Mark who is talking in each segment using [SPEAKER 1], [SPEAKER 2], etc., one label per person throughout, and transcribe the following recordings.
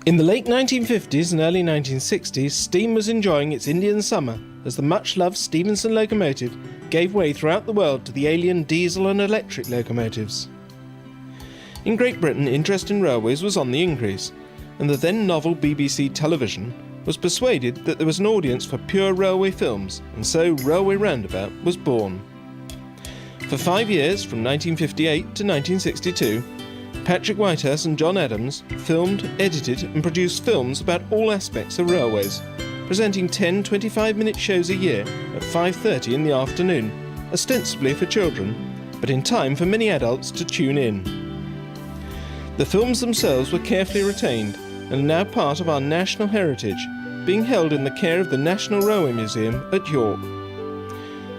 [SPEAKER 1] In the late 1950s and early 1960s, steam was enjoying its Indian summer as the much-loved Stephenson locomotive gave way throughout the world to the alien diesel and electric locomotives. In Great Britain, interest in railways was on the increase, and the then novel BBC Television was persuaded that there was an audience for pure railway films, and so Railway Roundabout was born. For 5 years, from 1958 to 1962, Patrick Whitehurst and John Adams filmed, edited and produced films about all aspects of railways, presenting 10 25-minute shows a year at 5:30 in the afternoon, ostensibly for children, but in time for many adults to tune in. The films themselves were carefully retained and are now part of our national heritage, being held in the care of the National Railway Museum at York.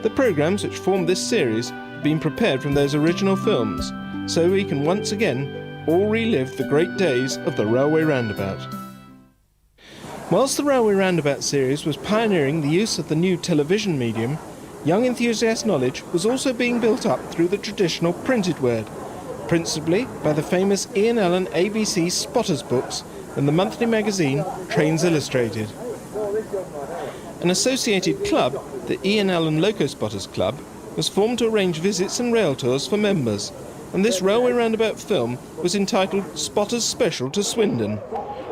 [SPEAKER 1] The programmes which formed this series have been prepared from those original films, so we can once again all relive the great days of the Railway Roundabout. Whilst the Railway Roundabout series was pioneering the use of the new television medium, young enthusiast knowledge was also being built up through the traditional printed word, principally by the famous Ian Allan ABC Spotters books and the monthly magazine Trains Illustrated. An associated club, the Ian Allan Loco Spotters Club, was formed to arrange visits and rail tours for members, and this Railway Roundabout film was entitled Spotters Special to Swindon,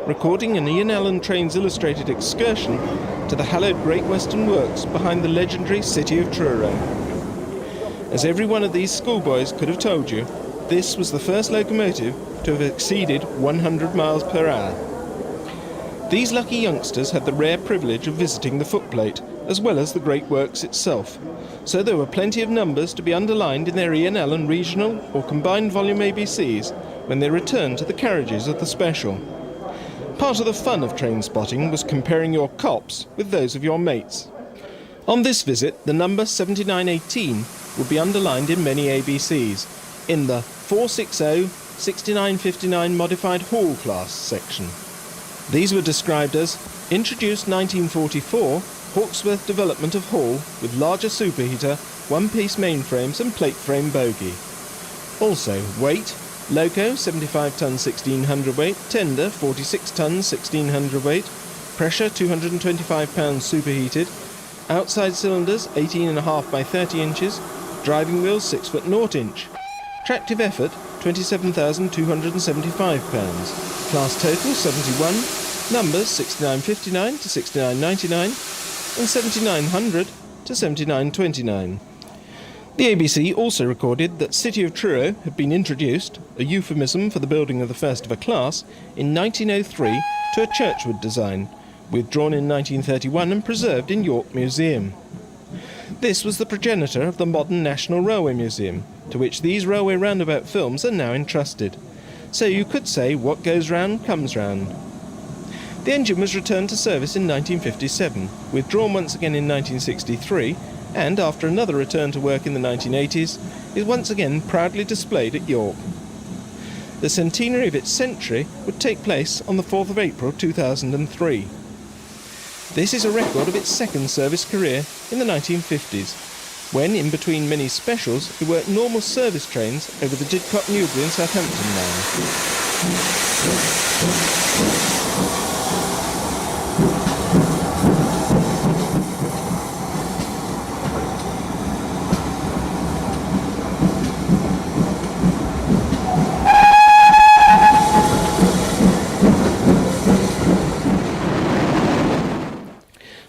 [SPEAKER 1] recording an Ian Allan Trains Illustrated excursion to the hallowed Great Western Works behind the legendary city of Truro. As every one of these schoolboys could have told you, this was the first locomotive to have exceeded 100 miles per hour. These lucky youngsters had the rare privilege of visiting the footplate, as well as the Great Works itself, so there were plenty of numbers to be underlined in their Ian Allan regional or combined volume ABCs when they returned to the carriages of the special. Part of the fun of train spotting was comparing your cops with those of your mates. On this visit, the number 7918 would be underlined in many ABCs, in the 460-6959 Modified Hall class section. These were described as introduced 1944 Hawksworth development of Hall with larger superheater, one-piece mainframes and plate frame bogie. Also weight, loco 75 ton 1600 weight, tender 46 ton 1600 weight, pressure 225 pounds superheated, outside cylinders 18.5 by 30 inches, driving wheels 6 foot 0 inch. Tractive effort 27,275 pounds. Class total 71, numbers 6959 to 6999 and 7900 to 7929. The ABC also recorded that City of Truro had been introduced, a euphemism for the building of the first of a class, in 1903 to a churchwood design, withdrawn in 1931 and preserved in York Museum. This was the progenitor of the modern National Railway Museum, to which these Railway Roundabout films are now entrusted. So you could say what goes round comes round. The engine was returned to service in 1957, withdrawn once again in 1963, and after another return to work in the 1980s, is once again proudly displayed at York. The centenary of its century would take place on the 4th of April 2003. This is a record of its second service career in the 1950s, when, in between many specials, it worked normal service trains over the Didcot Newbury and Southampton line.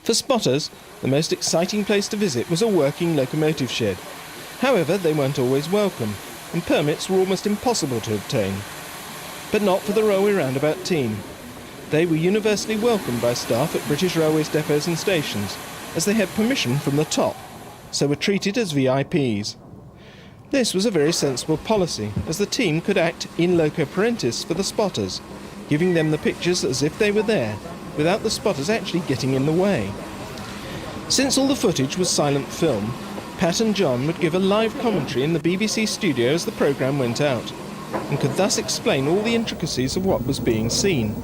[SPEAKER 1] For spotters, the most exciting place to visit was a working locomotive shed. However, they weren't always welcome, and permits were almost impossible to obtain. But not for the Railway Roundabout team. They were universally welcomed by staff at British Railways depots and stations, as they had permission from the top, so were treated as VIPs. This was a very sensible policy, as the team could act in loco parentis for the spotters, giving them the pictures as if they were there, without the spotters actually getting in the way. Since all the footage was silent film, Pat and John would give a live commentary in the BBC studio as the programme went out, and could thus explain all the intricacies of what was being seen,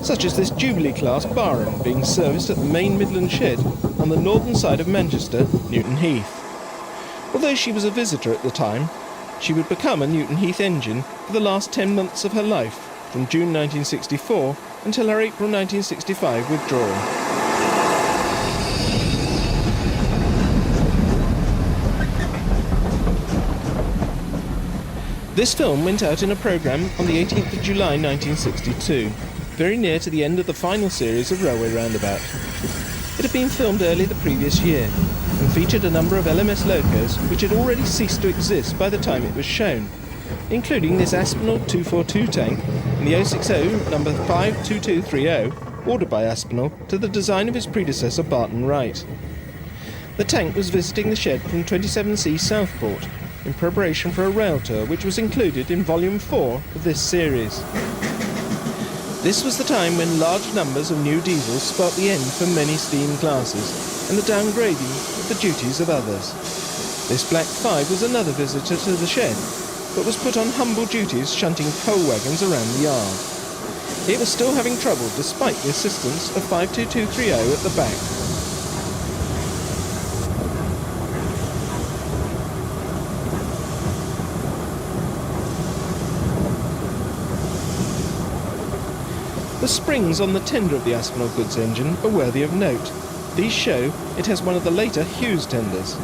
[SPEAKER 1] such as this Jubilee-class barroom being serviced at the main Midland shed on the northern side of Manchester, Newton Heath. Although she was a visitor at the time, she would become a Newton Heath engine for the last 10 months of her life, from June 1964 until her April 1965 withdrawal. This film went out in a programme on the 18th of July 1962, very near to the end of the final series of Railway Roundabout. It had been filmed early the previous year, and featured a number of LMS locos which had already ceased to exist by the time it was shown, including this Aspinall 242 tank and the 060 number 52230, ordered by Aspinall to the design of his predecessor Barton Wright. The tank was visiting the shed from 27C Southport in preparation for a rail tour which was included in Volume 4 of this series. This was the time when large numbers of new diesels spelt the end for many steam classes and the downgrading of the duties of others. This Black 5 was another visitor to the shed, but was put on humble duties shunting coal wagons around the yard. It was still having trouble despite the assistance of 52230 at the back. The springs on the tender of the Aspinall goods engine are worthy of note. These show it has one of the later Hughes tenders.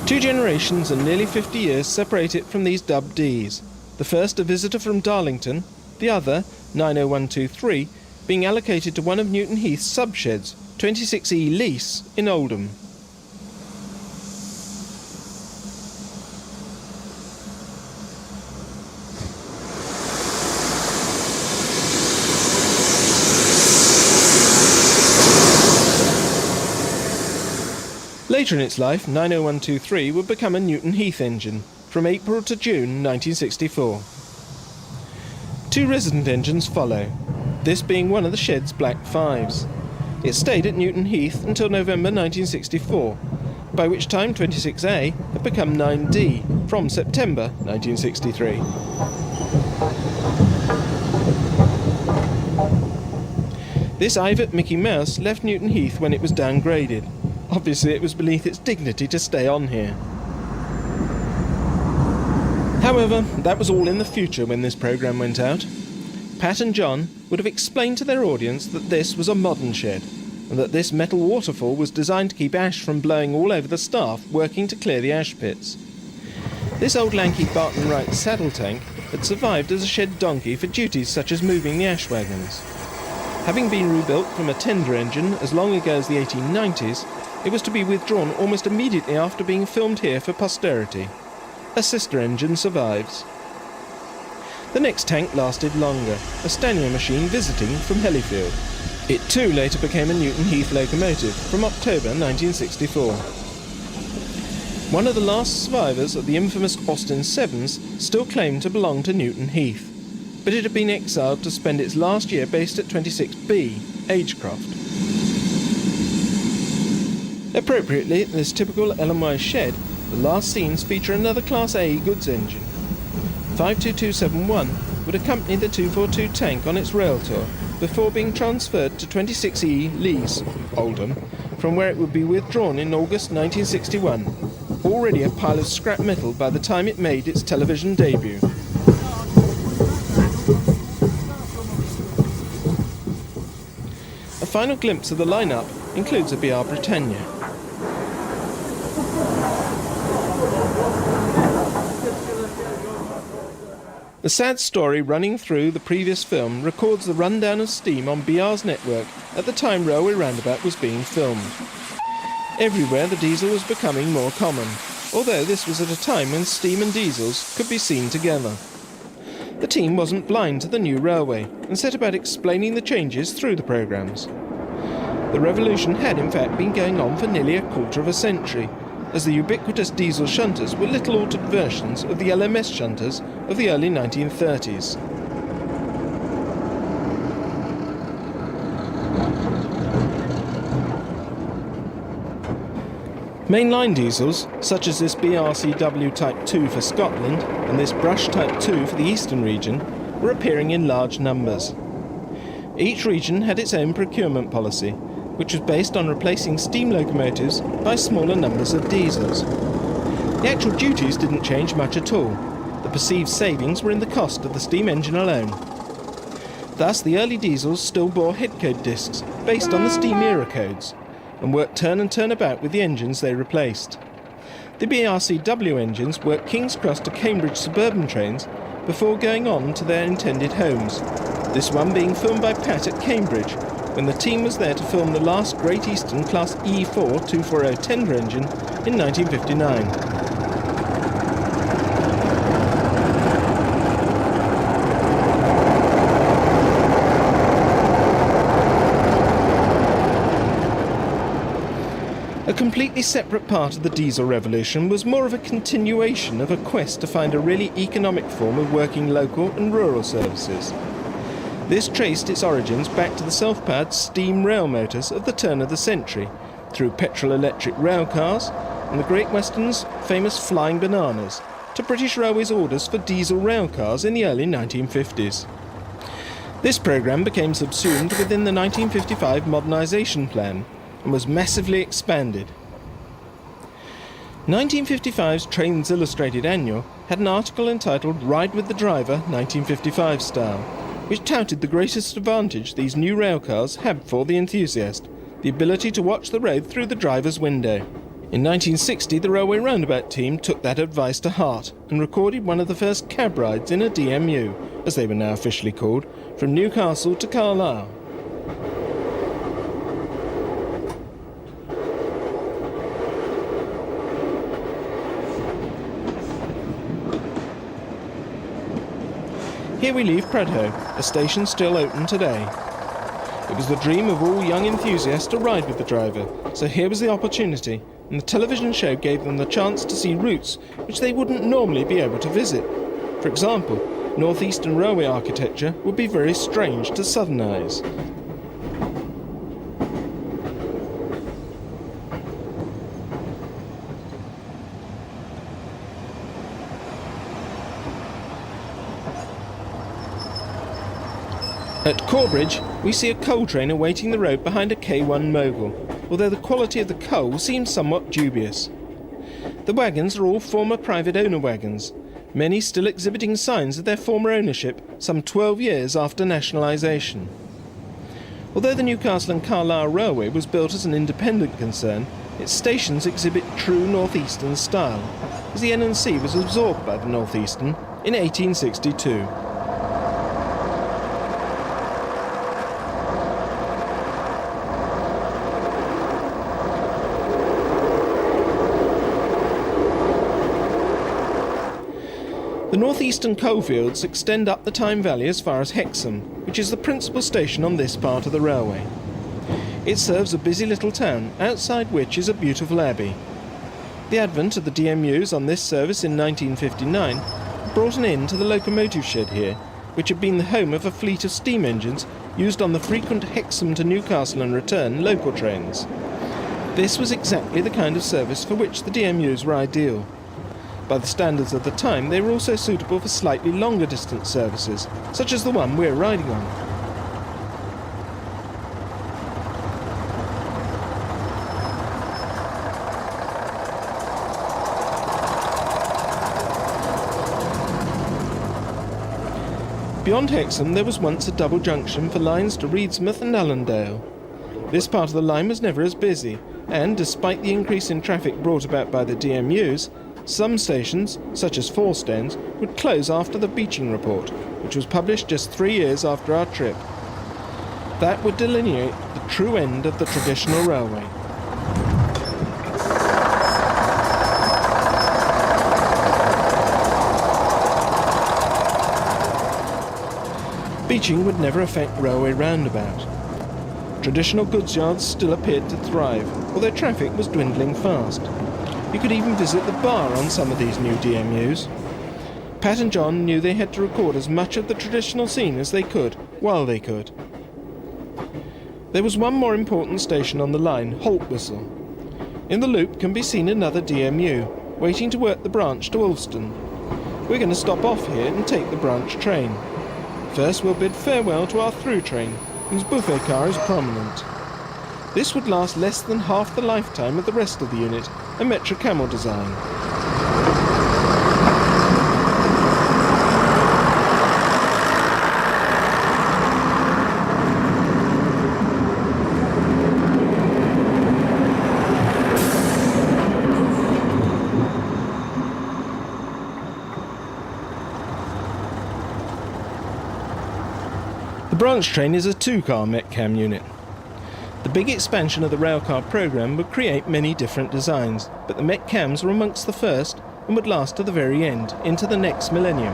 [SPEAKER 1] 2 generations and nearly 50 years separate it from these dubbed Ds. The first a visitor from Darlington, the other, 90123, being allocated to one of Newton Heath's subsheds, 26E Lease, in Oldham. Later in its life, 90123 would become a Newton Heath engine, from April to June 1964. 2 resident engines follow, this being one of the shed's Black 5s. It stayed at Newton Heath until November 1964, by which time 26A had become 9D from September 1963. This Ivet Mickey Mouse left Newton Heath when it was downgraded. Obviously it was beneath its dignity to stay on here. However, that was all in the future when this programme went out. Pat and John would have explained to their audience that this was a modern shed, and that this metal waterfall was designed to keep ash from blowing all over the staff working to clear the ash pits. This old lanky Barton Wright saddle tank had survived as a shed donkey for duties such as moving the ash wagons. Having been rebuilt from a tender engine as long ago as the 1890s, it was to be withdrawn almost immediately after being filmed here for posterity. A sister engine survives. The next tank lasted longer, a Stanier machine visiting from Hellifield. It too later became a Newton Heath locomotive from October 1964. One of the last survivors of the infamous Austin 7s still claimed to belong to Newton Heath, but it had been exiled to spend its last year based at 26B, Agecroft. Appropriately, in this typical LMY shed, the last scenes feature another Class A goods engine. 52271 would accompany the 242 tank on its rail tour before being transferred to 26E Lease, Oldham, from where it would be withdrawn in August 1961, already a pile of scrap metal by the time it made its television debut. A final glimpse of the lineup includes a BR Britannia. The sad story running through the previous film records the rundown of steam on BR's network at the time Railway Roundabout was being filmed. Everywhere the diesel was becoming more common, although this was at a time when steam and diesels could be seen together. The team wasn't blind to the new railway and set about explaining the changes through the programmes. The revolution had in fact been going on for nearly a quarter of a century, as the ubiquitous diesel shunters were little altered versions of the LMS shunters of the early 1930s. Mainline diesels, such as this BRCW Type 2 for Scotland and this Brush Type 2 for the Eastern region, were appearing in large numbers. Each region had its own procurement policy, which was based on replacing steam locomotives by smaller numbers of diesels. The actual duties didn't change much at all. The perceived savings were in the cost of the steam engine alone. Thus, the early diesels still bore headcode discs based on the steam era codes, and worked turn and turn about with the engines they replaced. The BRCW engines worked King's Cross to Cambridge suburban trains before going on to their intended homes, this one being filmed by Pat at Cambridge, when the team was there to film the last Great Eastern Class E4 240 tender engine in 1959. A completely separate part of the diesel revolution was more of a continuation of a quest to find a really economic form of working local and rural services. This traced its origins back to the self-powered steam rail motors of the turn of the century, through petrol-electric rail cars and the Great Western's famous flying bananas, to British Railways orders for diesel rail cars in the early 1950s. This programme became subsumed within the 1955 modernisation plan, and was massively expanded. 1955's Trains Illustrated Annual had an article entitled Ride with the Driver 1955 Style, which touted the greatest advantage these new railcars had for the enthusiast, the ability to watch the road through the driver's window. In 1960, the Railway Roundabout team took that advice to heart and recorded one of the first cab rides in a DMU, as they were now officially called, from Newcastle to Carlisle. Here we leave Prudhoe, a station still open today. It was the dream of all young enthusiasts to ride with the driver, so here was the opportunity, and the television show gave them the chance to see routes which they wouldn't normally be able to visit. For example, North Eastern Railway architecture would be very strange to southern eyes. At Corbridge, we see a coal train awaiting the road behind a K1 mogul, although the quality of the coal seems somewhat dubious. The wagons are all former private owner wagons, many still exhibiting signs of their former ownership some 12 years after nationalisation. Although the Newcastle and Carlisle Railway was built as an independent concern, its stations exhibit true North Eastern style, as the N&C was absorbed by the North Eastern in 1862. The North Eastern coalfields extend up the Tyne Valley as far as Hexham, which is the principal station on this part of the railway. It serves a busy little town, outside which is a beautiful abbey. The advent of the DMUs on this service in 1959 brought an end to the locomotive shed here, which had been the home of a fleet of steam engines used on the frequent Hexham to Newcastle and return local trains. This was exactly the kind of service for which the DMUs were ideal. By the standards of the time, they were also suitable for slightly longer distance services, such as the one we're riding on. Beyond Hexham, there was once a double junction for lines to Reedsmouth and Allendale. This part of the line was never as busy, and despite the increase in traffic brought about by the DMUs, some stations, such as Fourstones, would close after the Beeching Report, which was published just 3 years after our trip. That would delineate the true end of the traditional railway. Beeching would never affect Railway Roundabout. Traditional goods yards still appeared to thrive, although traffic was dwindling fast. You could even visit the bar on some of these new DMUs. Pat and John knew they had to record as much of the traditional scene as they could, while they could. There was one more important station on the line, Holtwhistle. In the loop can be seen another DMU, waiting to work the branch to Ulston. We're going to stop off here and take the branch train. First we'll bid farewell to our through train, whose buffet car is prominent. This would last less than half the lifetime of the rest of the unit, a Metro Camel design. The branch train is a 2-car Metcam unit. The big expansion of the railcar programme would create many different designs, but the Metcams were amongst the first and would last to the very end, into the next millennium.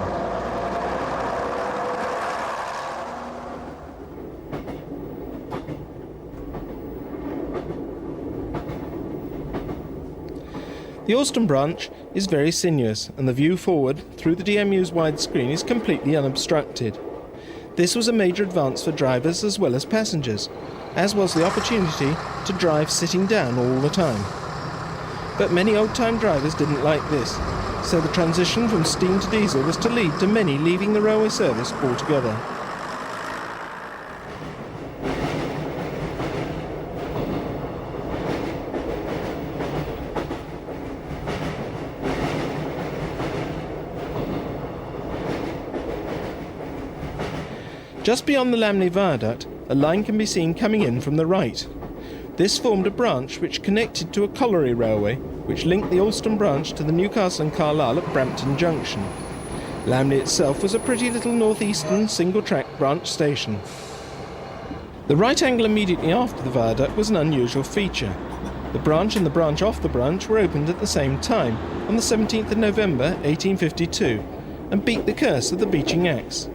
[SPEAKER 1] The Alston branch is very sinuous, and the view forward through the DMU's widescreen is completely unobstructed. This was a major advance for drivers as well as passengers, as was the opportunity to drive sitting down all the time. But many old-time drivers didn't like this, so the transition from steam to diesel was to lead to many leaving the railway service altogether. Just beyond the Lamley Viaduct, a line can be seen coming in from the right. This formed a branch which connected to a colliery railway, which linked the Alston branch to the Newcastle and Carlisle at Brampton Junction. Lamley itself was a pretty little northeastern single-track branch station. The right angle immediately after the viaduct was an unusual feature. The branch and the branch off the branch were opened at the same time, on the 17th of November 1852, and beat the curse of the Beeching Axe.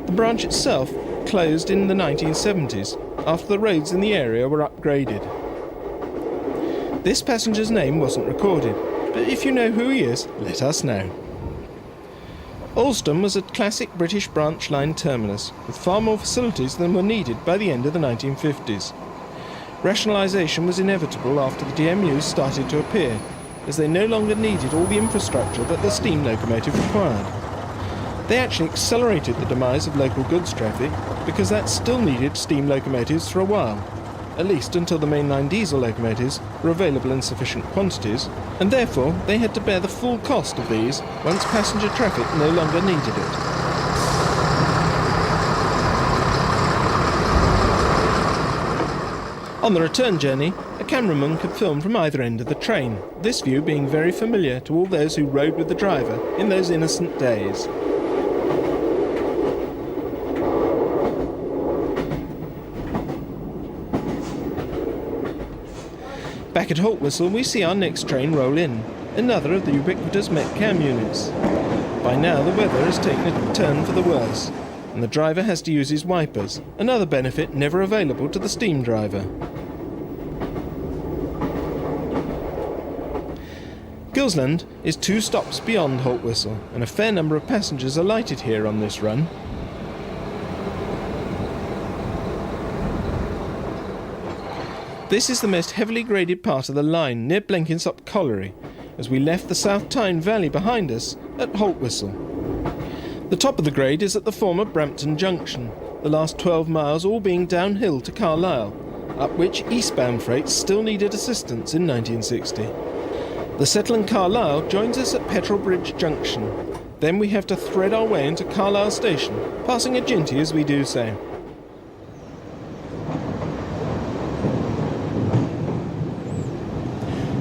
[SPEAKER 1] The branch itself closed in the 1970s, after the roads in the area were upgraded. This passenger's name wasn't recorded, but if you know who he is, let us know. Alston was a classic British branch line terminus, with far more facilities than were needed by the end of the 1950s. Rationalisation was inevitable after the DMUs started to appear, as they no longer needed all the infrastructure that the steam locomotive required. They actually accelerated the demise of local goods traffic because that still needed steam locomotives for a while, at least until the mainline diesel locomotives were available in sufficient quantities, and therefore they had to bear the full cost of these once passenger traffic no longer needed it. On the return journey, a cameraman could film from either end of the train, this view being very familiar to all those who rode with the driver in those innocent days. Back at Haltwhistle we see our next train roll in, another of the ubiquitous Metcam units. By now the weather has taken a turn for the worse, and the driver has to use his wipers, another benefit never available to the steam driver. Gilsland is 2 stops beyond Haltwhistle, and a fair number of passengers alighted here on this run. This is the most heavily graded part of the line near Blenkinsop Colliery, as we left the South Tyne Valley behind us at Haltwhistle. The top of the grade is at the former Brampton Junction, the last 12 miles all being downhill to Carlisle, up which eastbound freights still needed assistance in 1960. The Settling Carlisle joins us at Petrelbridge Junction. Then we have to thread our way into Carlisle Station, passing a Ginty as we do so.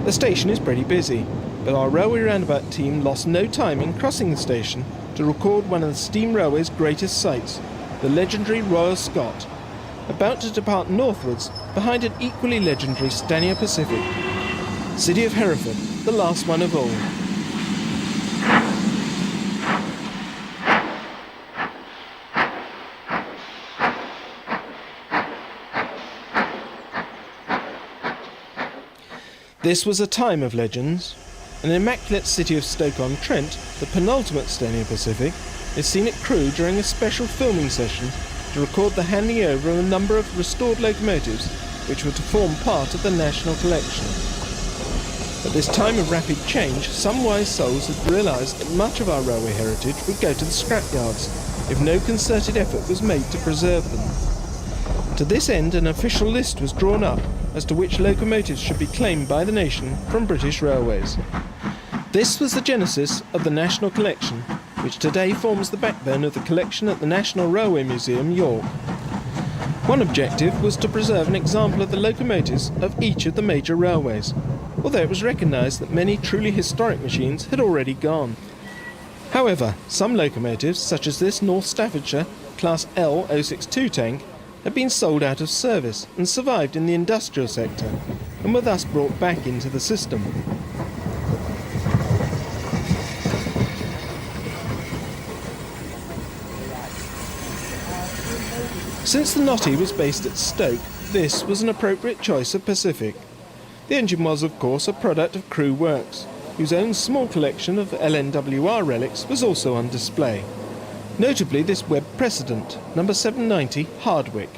[SPEAKER 1] The station is pretty busy, but our Railway Roundabout team lost no time in crossing the station to record one of the steam railway's greatest sights, the legendary Royal Scot, about to depart northwards behind an equally legendary Stania Pacific. City of Hereford, the last one of all. This was a time of legends. An immaculate city of Stoke-on-Trent, the penultimate Stania Pacific, is seen at Crewe during a special filming session to record the handing over of a number of restored locomotives which were to form part of the National Collection. At this time of rapid change, some wise souls had realised that much of our railway heritage would go to the scrapyards if no concerted effort was made to preserve them. To this end, an official list was drawn up as to which locomotives should be claimed by the nation from British Railways. This was the genesis of the National Collection, which today forms the backbone of the collection at the National Railway Museum, York. One objective was to preserve an example of the locomotives of each of the major railways, although it was recognised that many truly historic machines had already gone. However, some locomotives, such as this North Staffordshire, Class L 062 tank had been sold out of service and survived in the industrial sector, and were thus brought back into the system. Since the Nottie was based at Stoke, this was an appropriate choice of Pacific. The engine was, of course, a product of Crewe Works, whose own small collection of LNWR relics was also on display. Notably this web precedent, number 790 Hardwick.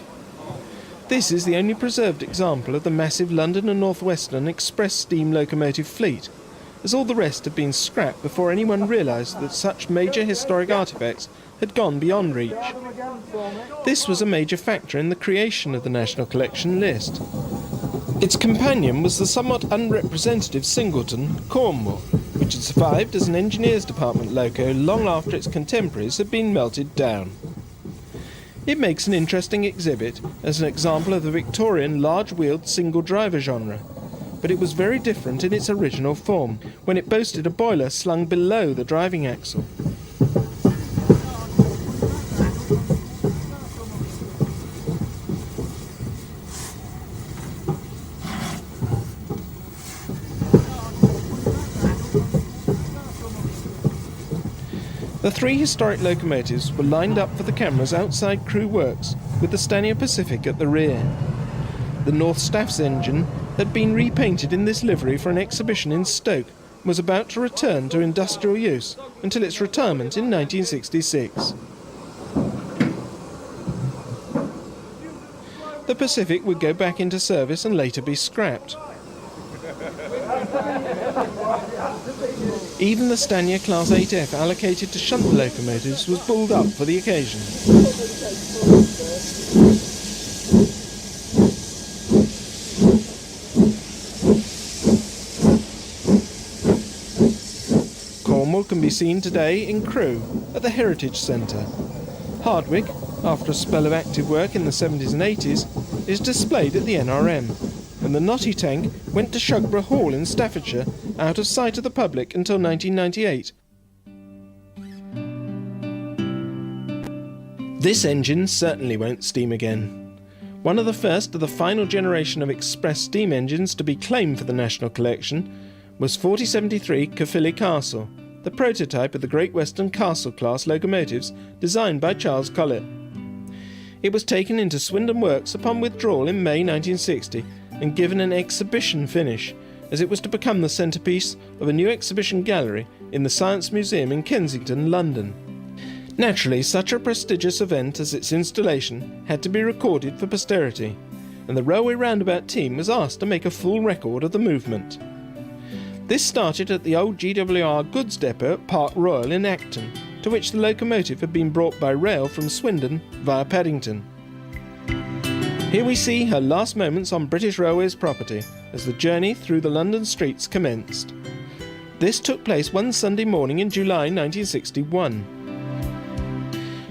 [SPEAKER 1] This is the only preserved example of the massive London and North Western express steam locomotive fleet, as all the rest had been scrapped before anyone realised that such major historic artefacts had gone beyond reach. This was a major factor in the creation of the National Collection list. Its companion was the somewhat unrepresentative Singleton, Cornwall, which had survived as an engineers department loco long after its contemporaries had been melted down. It makes an interesting exhibit as an example of the Victorian large-wheeled single-driver genre, but it was very different in its original form, when it boasted a boiler slung below the driving axle. The three historic locomotives were lined up for the cameras outside Crewe Works, with the Stania Pacific at the rear. The North Staff's engine had been repainted in this livery for an exhibition in Stoke and was about to return to industrial use until its retirement in 1966. The Pacific would go back into service and later be scrapped. Even the Stania Class 8F allocated to shunt locomotives was bulled up for the occasion. Cornwall can be seen today in Crewe at the Heritage Centre. Hardwick, after a spell of active work in the 70s and 80s, is displayed at the NRM. And the Nottie tank went to Shugborough Hall in Staffordshire, out of sight of the public until 1998. This engine certainly won't steam again. One of the first of the final generation of express steam engines to be claimed for the National Collection was 4073 Caerphilly Castle, the prototype of the Great Western Castle class locomotives designed by Charles Collett. It was taken into Swindon Works upon withdrawal in May 1960 and given an exhibition finish, as it was to become the centrepiece of a new exhibition gallery in the Science Museum in Kensington, London. Naturally, such a prestigious event as its installation had to be recorded for posterity, and the Railway Roundabout team was asked to make a full record of the movement. This started at the old GWR goods depot at Park Royal in Acton, to which the locomotive had been brought by rail from Swindon via Paddington. Here we see her last moments on British Railways property as the journey through the London streets commenced. This took place one Sunday morning in July 1961.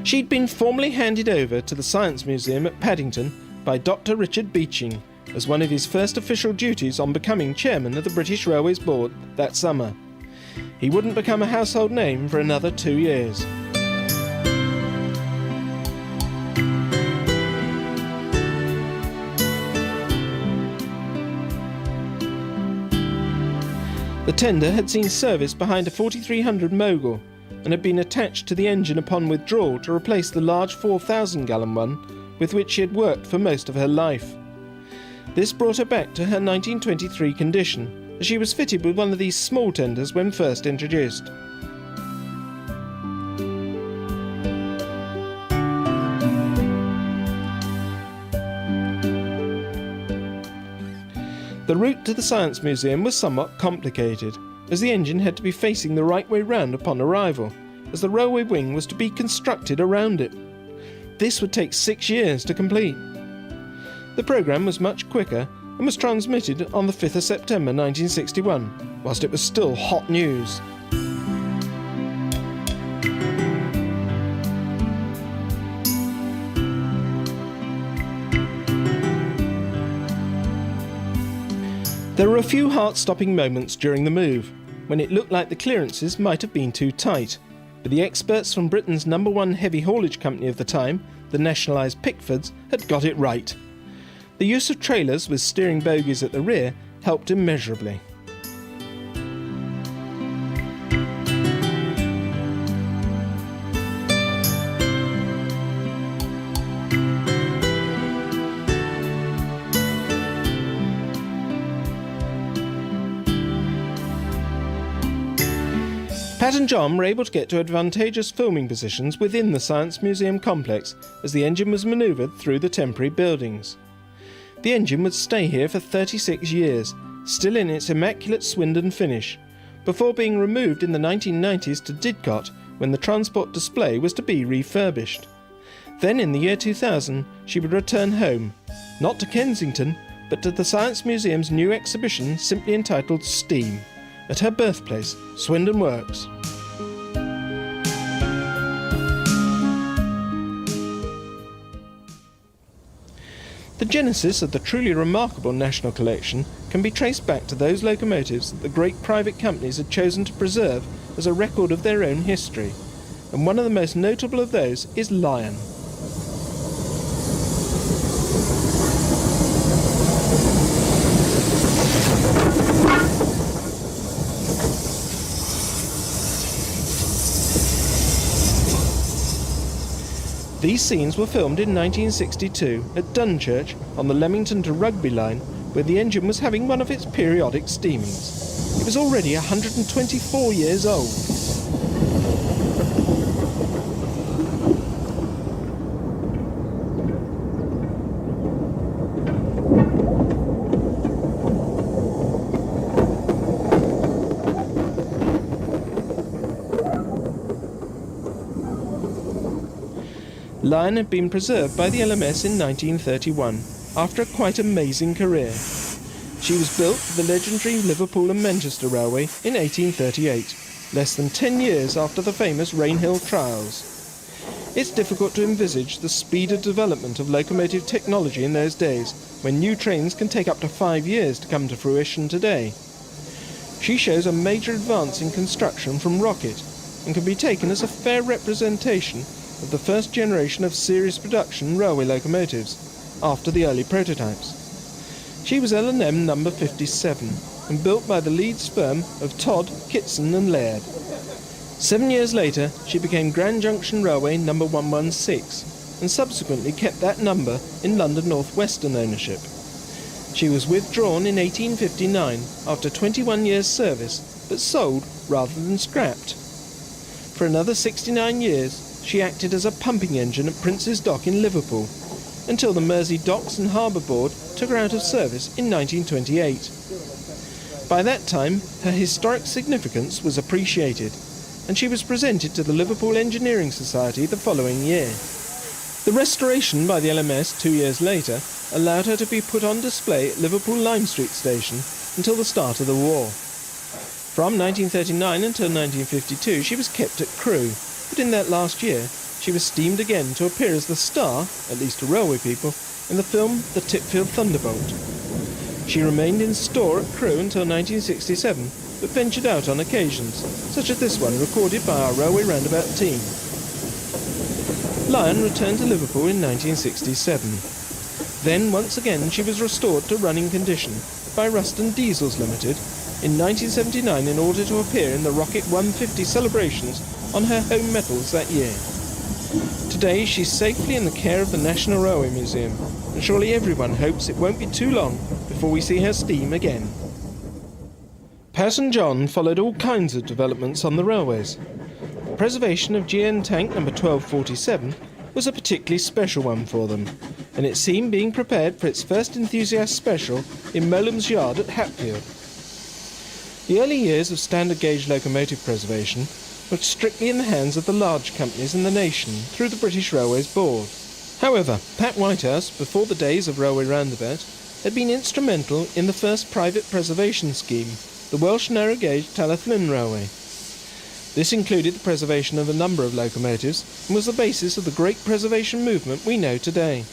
[SPEAKER 1] She'd been formally handed over to the Science Museum at Paddington by Dr. Richard Beeching as one of his first official duties on becoming chairman of the British Railways Board that summer. He wouldn't become a household name for another 2 years. The tender had seen service behind a 4300 Mogul and had been attached to the engine upon withdrawal to replace the large 4,000-gallon one with which she had worked for most of her life. This brought her back to her 1923 condition, as she was fitted with one of these small tenders when first introduced. The route to the Science Museum was somewhat complicated, as the engine had to be facing the right way round upon arrival, as the railway wing was to be constructed around it. This would take 6 years to complete. The programme was much quicker and was transmitted on the 5th of September 1961, whilst it was still hot news. There were a few heart-stopping moments during the move, when it looked like the clearances might have been too tight, but the experts from Britain's #1 heavy haulage company of the time, the nationalised Pickfords, had got it right. The use of trailers with steering bogies at the rear helped immeasurably. Pat and John were able to get to advantageous filming positions within the Science Museum complex as the engine was manoeuvred through the temporary buildings. The engine would stay here for 36 years, still in its immaculate Swindon finish, before being removed in the 1990s to Didcot when the transport display was to be refurbished. Then in the year 2000 she would return home, not to Kensington, but to the Science Museum's new exhibition simply entitled Steam, at her birthplace, Swindon Works. The genesis of the truly remarkable National Collection can be traced back to those locomotives that the great private companies had chosen to preserve as a record of their own history, and one of the most notable of those is Lion. These scenes were filmed in 1962 at Dunchurch on the Leamington to Rugby line, where the engine was having one of its periodic steamings. It was already 124 years old. Lion had been preserved by the LMS in 1931, after a quite amazing career. She was built for the legendary Liverpool and Manchester Railway in 1838, less than 10 years after the famous Rainhill trials. It's difficult to envisage the speed of development of locomotive technology in those days, when new trains can take up to 5 years to come to fruition today. She shows a major advance in construction from rocket, and can be taken as a fair representation of the first generation of series production railway locomotives, after the early prototypes. She was L&M number 57, and built by the Leeds firm of Todd, Kitson and Laird. 7 years later, she became Grand Junction Railway number 116, and subsequently kept that number in London North Western ownership. She was withdrawn in 1859 after 21 years' service, but sold rather than scrapped. For another 69 years, she acted as a pumping engine at Prince's Dock in Liverpool, until the Mersey Docks and Harbour Board took her out of service in 1928. By that time, her historic significance was appreciated, and she was presented to the Liverpool Engineering Society the following year. The restoration by the LMS 2 years later allowed her to be put on display at Liverpool Lime Street Station until the start of the war. From 1939 until 1952 she was kept at Crewe, but in that last year she was steamed again to appear as the star, at least to railway people, in the film The Titfield Thunderbolt. She remained in store at Crewe until 1967, but ventured out on occasions, such as this one recorded by our Railway Roundabout team. Lion returned to Liverpool in 1967. Then once again she was restored to running condition by Ruston Diesels Limited in 1979 in order to appear in the Rocket 150 celebrations on her home metals that year. Today she's safely in the care of the National Railway Museum, and surely everyone hopes it won't be too long before we see her steam again. Pat and John followed all kinds of developments on the railways. The preservation of GN tank number 1247 was a particularly special one for them, and it seemed being prepared for its first enthusiast special in Molam's Yard at Hatfield. The early years of standard gauge locomotive preservation were strictly in the hands of the large companies in the nation through the British Railways Board. However, Pat Whitehouse, before the days of Railway Roundabout, had been instrumental in the first private preservation scheme, the Welsh Narrow Gauge Talyllyn Railway. This included the preservation of a number of locomotives and was the basis of the great preservation movement we know today.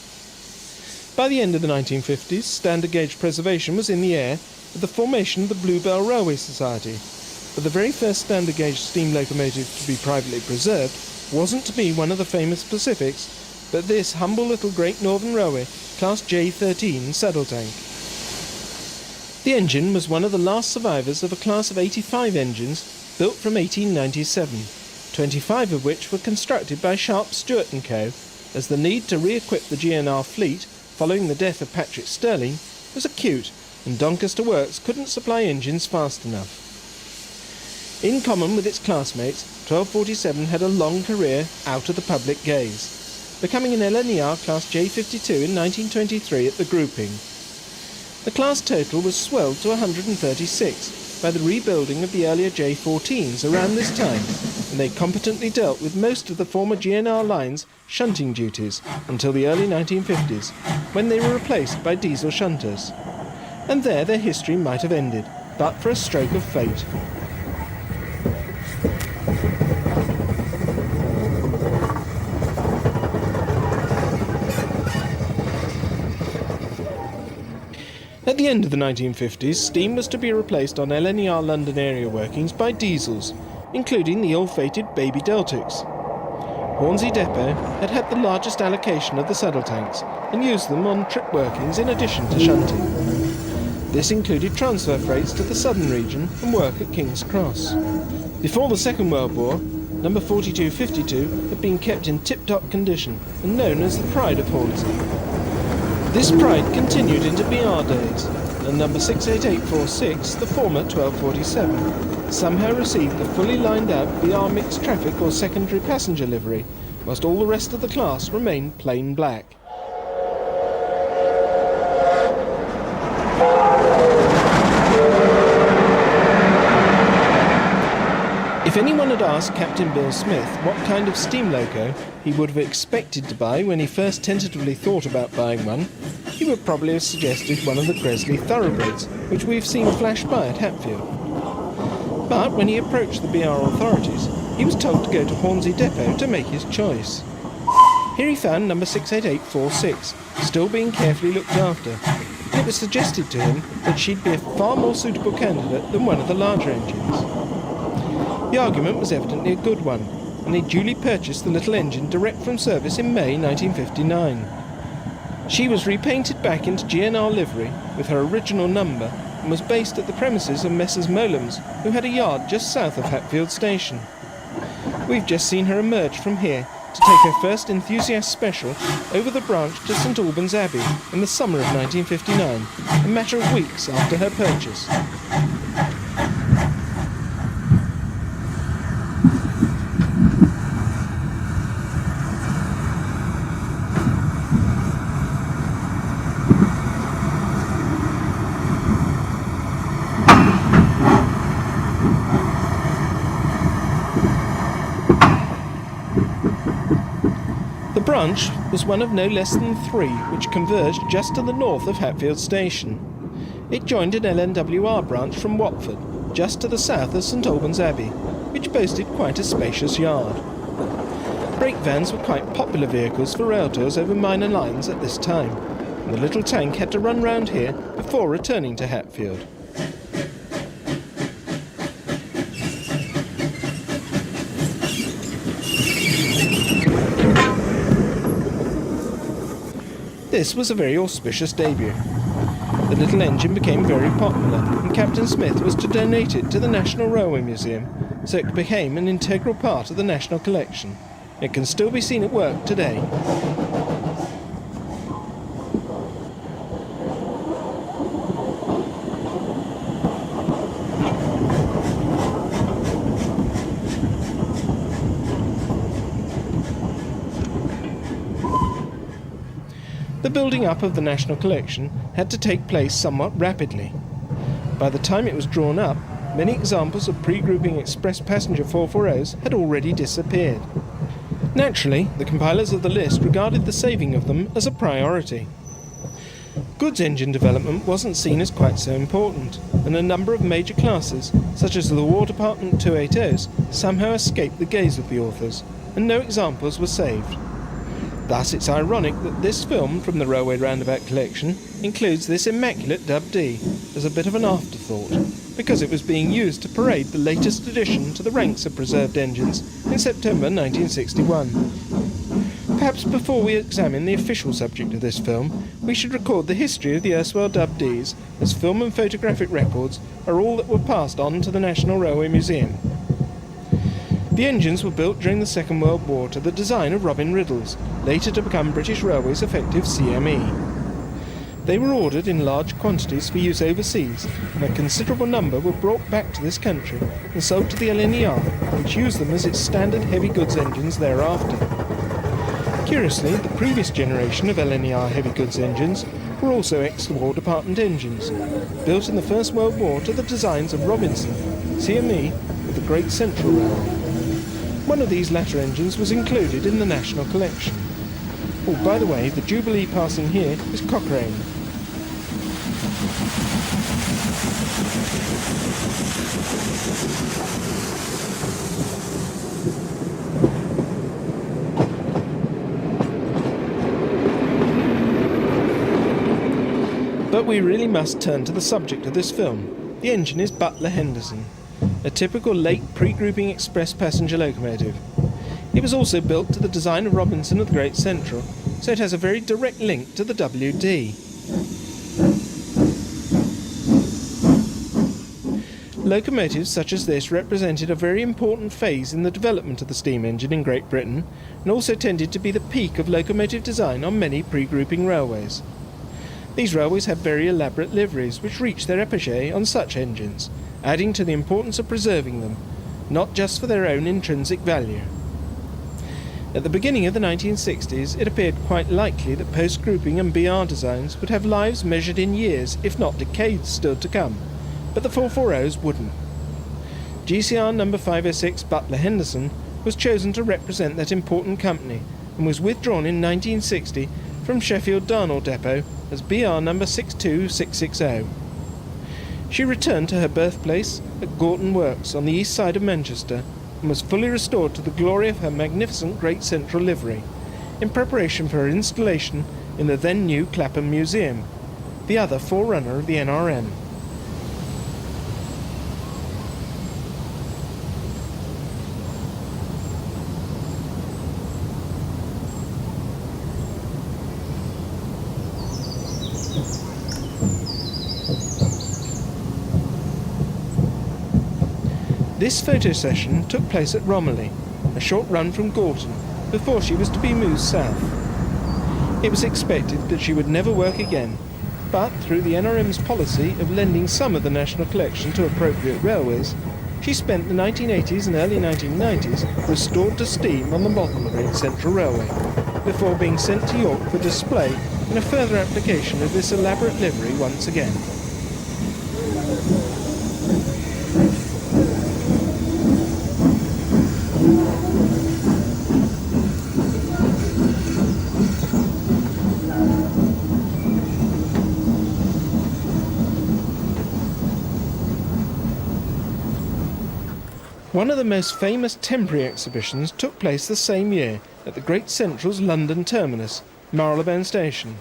[SPEAKER 1] By the end of the 1950s, standard gauge preservation was in the air with the formation of the Bluebell Railway Society, but the very first standard gauge steam locomotive to be privately preserved wasn't to be one of the famous Pacifics, but this humble little Great Northern Railway Class J13 saddle tank. The engine was one of the last survivors of a class of 85 engines built from 1897, 25 of which were constructed by Sharp, Stewart & Co., as the need to re-equip the GNR fleet following the death of Patrick Stirling was acute, and Doncaster Works couldn't supply engines fast enough. In common with its classmates, 1247 had a long career out of the public gaze, becoming an LNER Class J52 in 1923 at the grouping. The class total was swelled to 136 by the rebuilding of the earlier J14s around this time, and they competently dealt with most of the former GNR line's shunting duties until the early 1950s, when they were replaced by diesel shunters. And there their history might have ended, but for a stroke of fate. At the end of the 1950s, steam was to be replaced on LNER London area workings by diesels, including the ill-fated Baby Deltics. Hornsey Depot had had the largest allocation of the saddle tanks and used them on trip workings in addition to shunting. This included transfer freights to the southern region and work at King's Cross. Before the Second World War, number 4252 had been kept in tip-top condition and known as the Pride of Hornsey. This pride continued into BR days, and number 68846, the former 1247, somehow received the fully lined out BR mixed traffic or secondary passenger livery, whilst all the rest of the class remained plain black. If anyone had asked Captain Bill Smith what kind of steam loco he would have expected to buy when he first tentatively thought about buying one, he would probably have suggested one of the Gresley thoroughbreds, which we've seen flash by at Hatfield. But when he approached the BR authorities, he was told to go to Hornsey Depot to make his choice. Here he found number 68846, still being carefully looked after, and it was suggested to him that she'd be a far more suitable candidate than one of the larger engines. The argument was evidently a good one, and he duly purchased the little engine direct from service in May 1959. She was repainted back into GNR livery with her original number and was based at the premises of Messrs Molums, who had a yard just south of Hatfield Station. We've just seen her emerge from here to take her first enthusiast special over the branch to St Albans Abbey in the summer of 1959, a matter of weeks after her purchase. The branch was one of no less than three which converged just to the north of Hatfield Station. It joined an LNWR branch from Watford, just to the south of St Albans Abbey, which boasted quite a spacious yard. Brake vans were quite popular vehicles for rail tours over minor lines at this time, and the little tank had to run round here before returning to Hatfield. This was a very auspicious debut. The little engine became very popular, and Captain Smith was to donate it to the National Railway Museum, so it became an integral part of the National Collection. It can still be seen at work today. The building up of the National Collection had to take place somewhat rapidly. By the time it was drawn up, many examples of pre-grouping express passenger 440s had already disappeared. Naturally, the compilers of the list regarded the saving of them as a priority. Goods engine development wasn't seen as quite so important, and a number of major classes, such as the War Department 280s, somehow escaped the gaze of the authors, and no examples were saved. Thus it's ironic that this film from the Railway Roundabout collection includes this immaculate Dub D as a bit of an afterthought. because it was being used to parade the latest addition to the ranks of preserved engines in September 1961. Perhaps before we examine the official subject of this film, we should record the history of the erstwhile Dub Ds, as film and photographic records are all that were passed on to the National Railway Museum. The engines were built during the Second World War to the design of Robin Riddle's, later to become British Railways' effective CME. They were ordered in large quantities for use overseas, and a considerable number were brought back to this country and sold to the LNER, which used them as its standard heavy goods engines thereafter. Curiously, the previous generation of LNER heavy goods engines were also ex-war department engines, built in the First World War to the designs of Robinson, CME of the Great Central Railway. One of these latter engines was included in the National Collection. Oh, by the way, the Jubilee passing here is Cochrane. But we really must turn to the subject of this film. The engine is Butler Henderson, a typical late pre-grouping express passenger locomotive. It was also built to the design of Robinson of the Great Central, so it has a very direct link to the WD. Locomotives such as this represented a very important phase in the development of the steam engine in Great Britain, and also tended to be the peak of locomotive design on many pre-grouping railways. These railways have very elaborate liveries which reach their apogee on such engines, adding to the importance of preserving them, not just for their own intrinsic value. At the beginning of the 1960s, it appeared quite likely that post-grouping and BR designs would have lives measured in years, if not decades, still to come, but the 440s wouldn't. GCR number 506 Butler Henderson was chosen to represent that important company and was withdrawn in 1960 from Sheffield Darnall Depot as BR number 62660. She returned to her birthplace at Gorton Works on the east side of Manchester and was fully restored to the glory of her magnificent Great Central livery, in preparation for her installation in the then new Clapham Museum, the other forerunner of the NRM. This photo session took place at Romilly, a short run from Gorton, before she was to be moved south. It was expected that she would never work again, but through the NRM's policy of lending some of the national collection to appropriate railways, she spent the 1980s and early 1990s restored to steam on the modern Great Central Railway, before being sent to York for display in a further application of this elaborate livery once again. One of the most famous temporary exhibitions took place the same year at the Great Central's London terminus, Marylebone Station.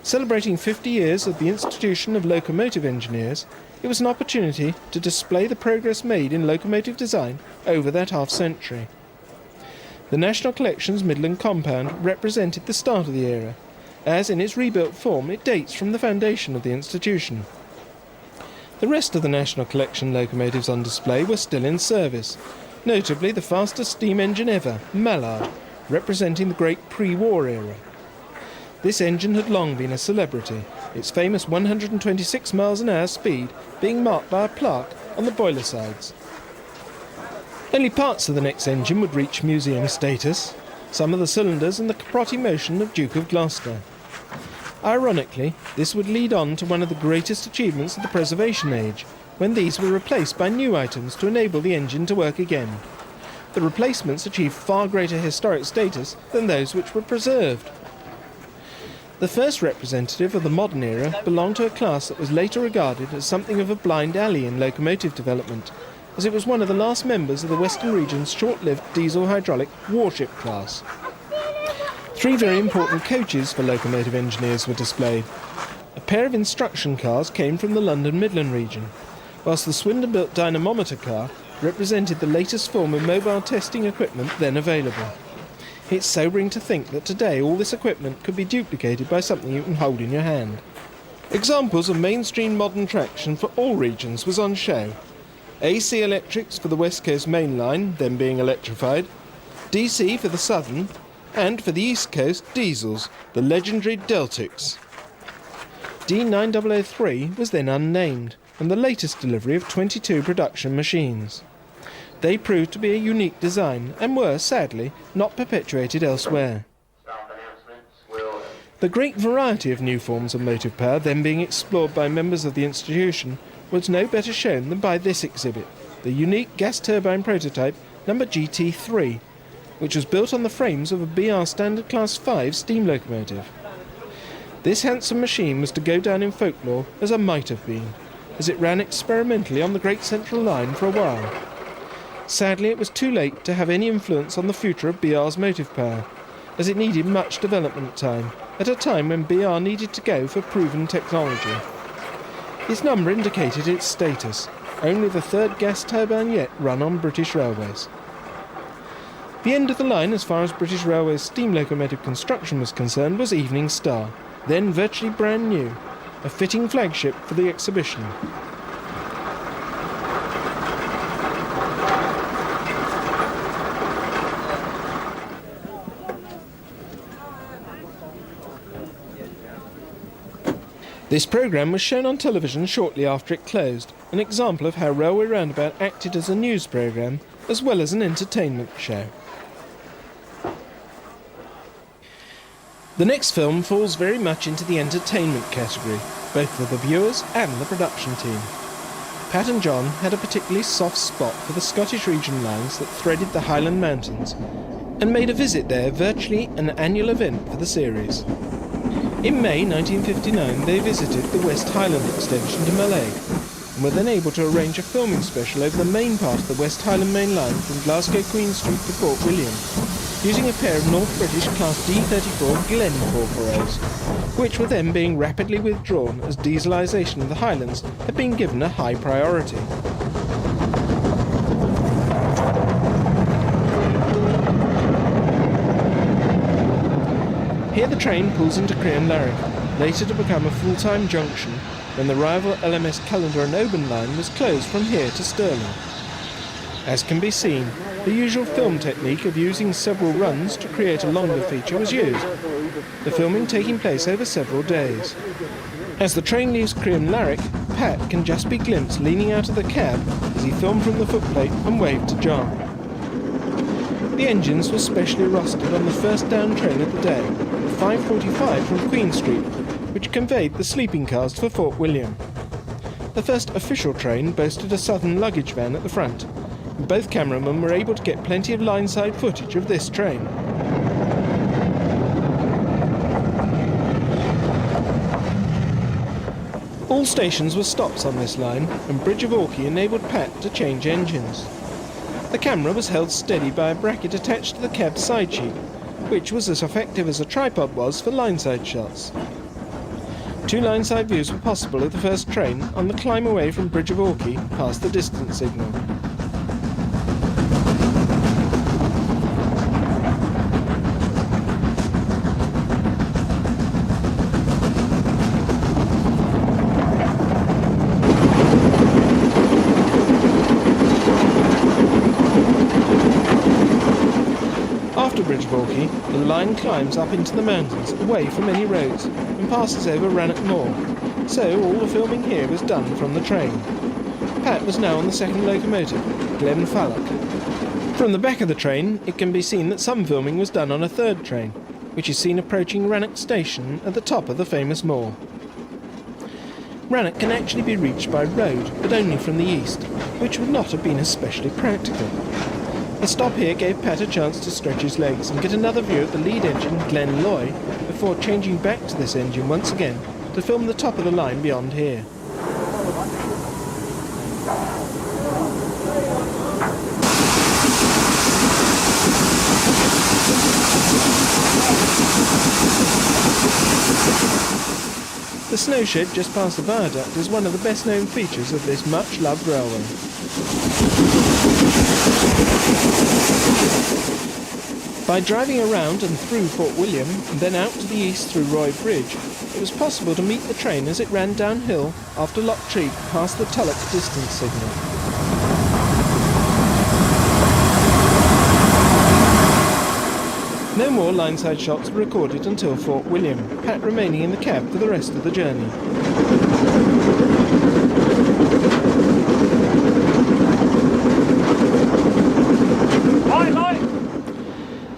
[SPEAKER 1] Celebrating 50 years of the institution of locomotive engineers, it was an opportunity to display the progress made in locomotive design over that half-century. The National Collection's Midland compound represented the start of the era, as in its rebuilt form it dates from the foundation of the institution. The rest of the National Collection locomotives on display were still in service, notably the fastest steam engine ever, Mallard, representing the great pre-war era. This engine had long been a celebrity, its famous 126 miles an hour speed being marked by a plaque on the boiler sides. Only parts of the next engine would reach museum status, some of the cylinders and the caprotti motion of Duke of Gloucester. Ironically, this would lead on to one of the greatest achievements of the Preservation Age, when these were replaced by new items to enable the engine to work again. The replacements achieved far greater historic status than those which were preserved. The first representative of the modern era belonged to a class that was later regarded as something of a blind alley in locomotive development, as it was one of the last members of the Western region's short-lived diesel-hydraulic warship class. 3 very important coaches for locomotive engineers were displayed. A pair of instruction cars came from the London Midland region. whilst the Swindon-built dynamometer car represented the latest form of mobile testing equipment then available. It's sobering to think that today all this equipment could be duplicated by something you can hold in your hand. Examples of mainstream modern traction for all regions was on show. AC electrics for the West Coast Main Line, then being electrified, DC for the Southern, and for the East Coast, diesels, the legendary Deltics. D9003 was then unnamed, and the latest delivery of 22 production machines. They proved to be a unique design and were, sadly, not perpetuated elsewhere. The great variety of new forms of motive power then being explored by members of the institution was no better shown than by this exhibit, the unique gas turbine prototype number GT3, which was built on the frames of a BR Standard Class 5 steam locomotive. This handsome machine was to go down in folklore as a might have been, as it ran experimentally on the Great Central Line for a while. Sadly, it was too late to have any influence on the future of BR's motive power, as it needed much development time, at a time when BR needed to go for proven technology. Its number indicated its status, only the third gas turbine yet run on British railways. The end of the line as far as British Railways steam locomotive construction was concerned was Evening Star, then virtually brand new, a fitting flagship for the exhibition. This programme was shown on television shortly after it closed, an example of how Railway Roundabout acted as a news programme as well as an entertainment show. The next film falls very much into the entertainment category, both for the viewers and the production team. Pat and John had a particularly soft spot for the Scottish region lines that threaded the Highland Mountains, and made a visit there virtually an annual event for the series. In May 1959 they visited the West Highland extension to Mallaig, and were then able to arrange a filming special over the main part of the West Highland Main Line from Glasgow Queen Street to Fort William, using a pair of North British Class D34 Glenn corporos, which were then being rapidly withdrawn as dieselisation of the Highlands had been given a high priority. Here the train pulls into Crianlarich, later to become a full-time junction when the rival LMS Callander and Oban line was closed from here to Stirling. As can be seen, the usual film technique of using several runs to create a longer feature was used, the filming taking place over several days. As the train leaves Crianlarich, Pat can just be glimpsed leaning out of the cab as he filmed from the footplate and waved to John. The engines were specially rostered on the first down train of the day, the 5:45 from Queen Street, which conveyed the sleeping cars for Fort William. The first official train boasted a southern luggage van at the front, and both cameramen were able to get plenty of line-side footage of this train. All stations were stops on this line, and Bridge of Orkney enabled Pat to change engines. The camera was held steady by a bracket attached to the cab's side sheet, which was as effective as a tripod was for line-side shots. Two line-side views were possible of the first train on the climb away from Bridge of Orkney past the distance signal. Bridge of Orkney, the line climbs up into the mountains, away from any roads, and passes over Rannoch Moor, so all the filming here was done from the train. Pat was now on the second locomotive, Glen Fallock. From the back of the train, it can be seen that some filming was done on a third train, which is seen approaching Rannoch Station at the top of the famous moor. Rannoch can actually be reached by road, but only from the east, which would not have been especially practical. A stop here gave Pat a chance to stretch his legs and get another view at the lead engine, Glen Loy, before changing back to this engine once again to film the top of the line beyond here. The The snow shed just past the viaduct is one of the best known features of this much loved railway. By driving around and through Fort William and then out to the east through Roy Bridge, it was possible to meet the train as it ran downhill after Loch Treat past the Tulloch distance signal. No more lineside shots were recorded until Fort William, Pat remaining in the cab for the rest of the journey.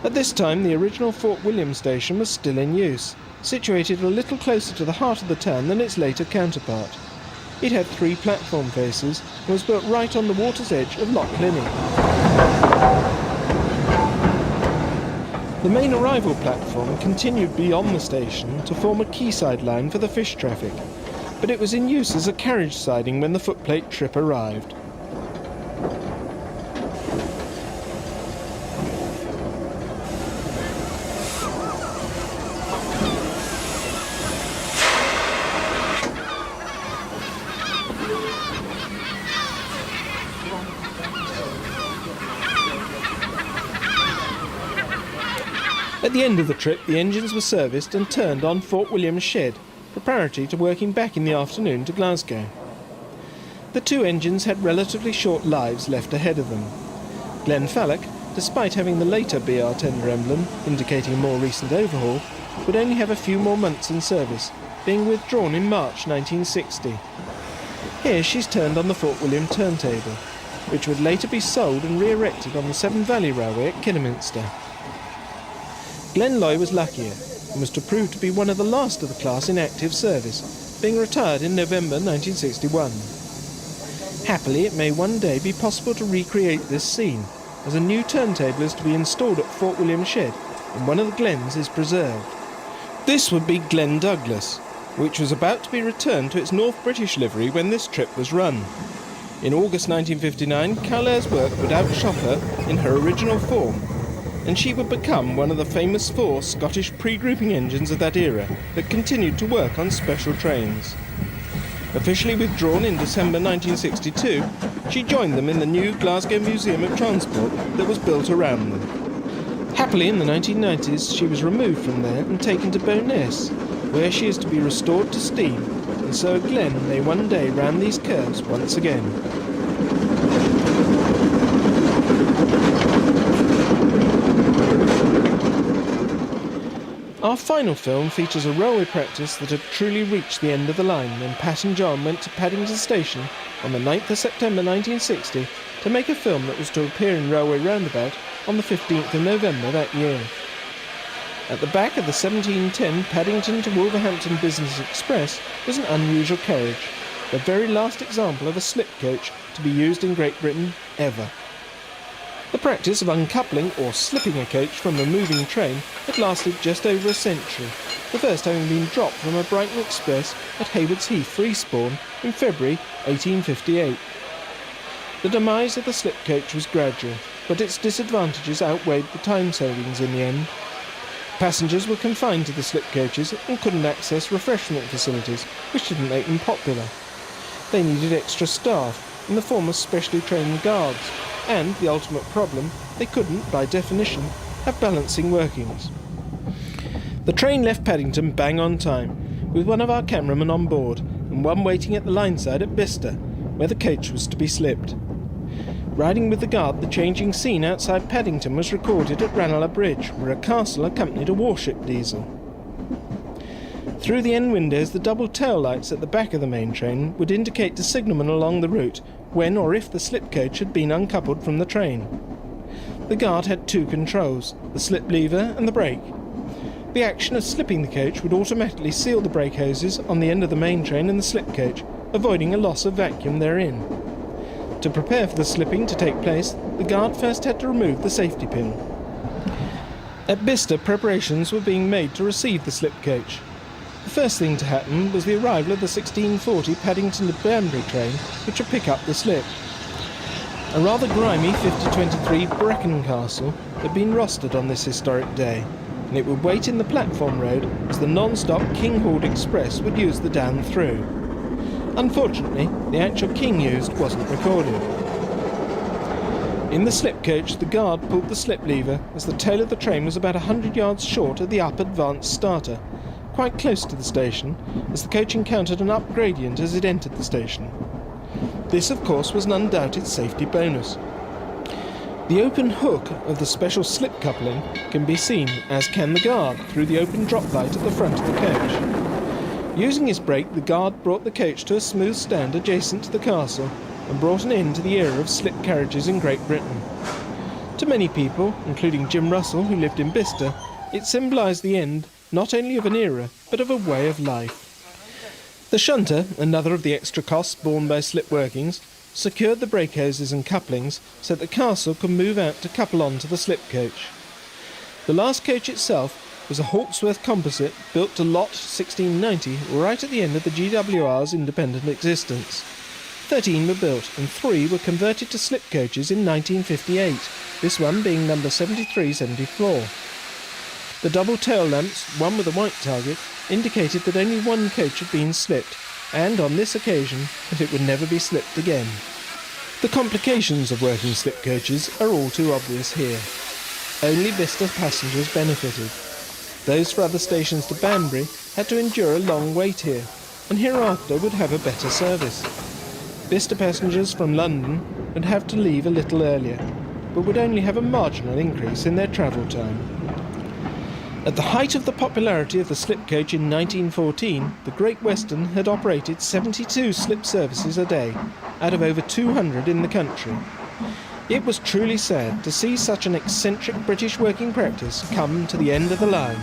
[SPEAKER 1] At this time, the original Fort William station was still in use, situated a little closer to the heart of the town than its later counterpart. It had 3 platform faces and was built right on the water's edge of Loch Linney. The main arrival platform continued beyond the station to form a quayside line for the fish traffic, but it was in use as a carriage siding when the footplate trip arrived. At the end of the trip, the engines were serviced and turned on Fort William's shed, preparatory to working back in the afternoon to Glasgow. The 2 engines had relatively short lives left ahead of them. Glenfalloch, despite having the later BR tender emblem, indicating a more recent overhaul, would only have a few more months in service, being withdrawn in March 1960. Here she's turned on the Fort William turntable, which would later be sold and re-erected on the Severn Valley Railway at Kidderminster. Glenloy was luckier and was to prove to be one of the last of the class in active service, being retired in November 1961. Happily, it may one day be possible to recreate this scene, as a new turntable is to be installed at Fort William Shed, and one of the Glens is preserved. This would be Glen Douglas, which was about to be returned to its North British livery when this trip was run. In August 1959, Callaire's work would outshot her in her original form, and she would become one of the famous 4 Scottish pre-grouping engines of that era that continued to work on special trains. Officially withdrawn in December 1962, she joined them in the new Glasgow Museum of Transport that was built around them. Happily, in the 1990s, she was removed from there and taken to Bowness, where she is to be restored to steam, and so Glen may one day round these curves once again. Our final film features a railway practice that had truly reached the end of the line when Pat and John went to Paddington Station on the 9th of September 1960 to make a film that was to appear in Railway Roundabout on the 15th of November that year. At the back of the 1710 Paddington to Wolverhampton Business Express was an unusual carriage, the very last example of a slip coach to be used in Great Britain ever. The practice of uncoupling or slipping a coach from a moving train had lasted just over a century, the first having been dropped from a Brighton Express at Haywards Heath, Eastbourne, in February 1858. The demise of the slip coach was gradual, but its disadvantages outweighed the time savings in the end. Passengers were confined to the slip coaches and couldn't access refreshment facilities, which didn't make them popular. They needed extra staff in the form of specially trained guards, and, the ultimate problem, they couldn't, by definition, have balancing workings. The train left Paddington bang on time, with one of our cameramen on board and one waiting at the line side at Bicester, where the coach was to be slipped. Riding with the guard, the changing scene outside Paddington was recorded at Ranelagh Bridge, where a castle accompanied a warship diesel. Through the end windows, the double tail lights at the back of the main train would indicate to signalmen along the route when or if the slip coach had been uncoupled from the train. The guard had 2 controls, the slip lever and the brake. The action of slipping the coach would automatically seal the brake hoses on the end of the main train and the slip coach, avoiding a loss of vacuum therein. To prepare for the slipping to take place, the guard first had to remove the safety pin. At Bicester, preparations were being made to receive the slip coach. The first thing to happen was the arrival of the 1640 Paddington to Banbury train, which would pick up the slip. A rather grimy 5023 Brecon Castle had been rostered on this historic day, and it would wait in the platform road as the non-stop King Horde Express would use the down through. Unfortunately, the actual King used wasn't recorded. In the slip coach, the guard pulled the slip lever as the tail of the train was about 100 yards short of the up advanced starter, quite close to the station, as the coach encountered an up gradient as it entered the station. This, of course, was an undoubted safety bonus. The open hook of the special slip coupling can be seen, as can the guard, through the open drop light at the front of the coach. Using his brake, the guard brought the coach to a smooth stand adjacent to the castle and brought an end to the era of slip carriages in Great Britain. To many people, including Jim Russell, who lived in Bicester, it symbolised the end not only of an era, but of a way of life. The shunter, another of the extra costs borne by slip workings, secured the brake hoses and couplings so that the castle could move out to couple on to the slip coach. The last coach itself was a Hawksworth composite built to lot 1690 right at the end of the GWR's independent existence. 13 were built and 3 were converted to slip coaches in 1958, this one being number 7374. The double tail lamps, one with a white target, indicated that only one coach had been slipped, and on this occasion that it would never be slipped again. The complications of working slip coaches are all too obvious here. Only Bicester passengers benefited. Those for other stations to Banbury had to endure a long wait here, and hereafter would have a better service. Bicester passengers from London would have to leave a little earlier, but would only have a marginal increase in their travel time. At the height of the popularity of the slip coach in 1914, the Great Western had operated 72 slip services a day, out of over 200 in the country. It was truly sad to see such an eccentric British working practice come to the end of the line.